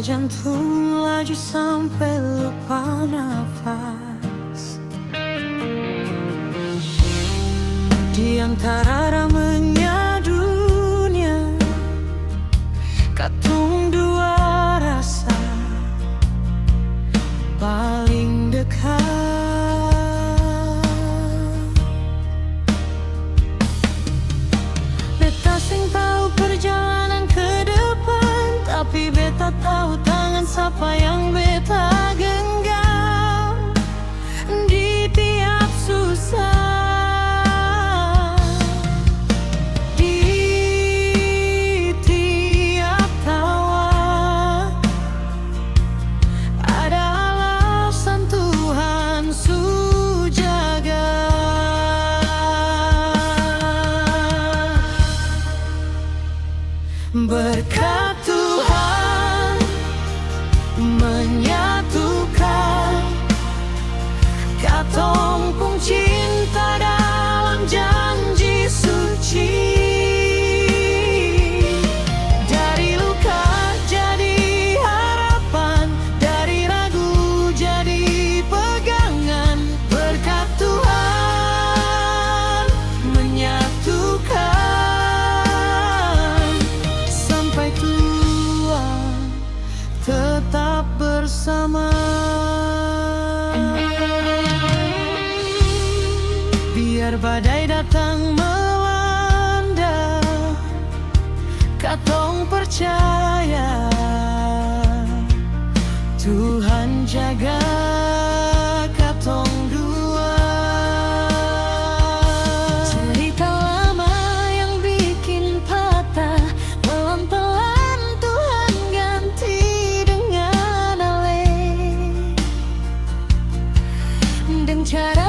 jantung laju sampai lupa nafas. Di antara ramainya dunia, katong dua rasa paling dekat. Beta sing tahu perjalanan ke depan, tapi beta tahu tangan siapa yang beta genggam di tiap susah. Berkat Tuhan menyatukan katong pun cinta dalam janji suci. Dari luka jadi harapan, dari ragu jadi pegangan. Berkat Tuhan menyatukan tetap bersama. Biar badai datang melanda, katong percaya Tuhan jaga katong dua. Cerita lama yang bikin patah, pelan-pelan Tuhan ganti dengan alih. Dan cara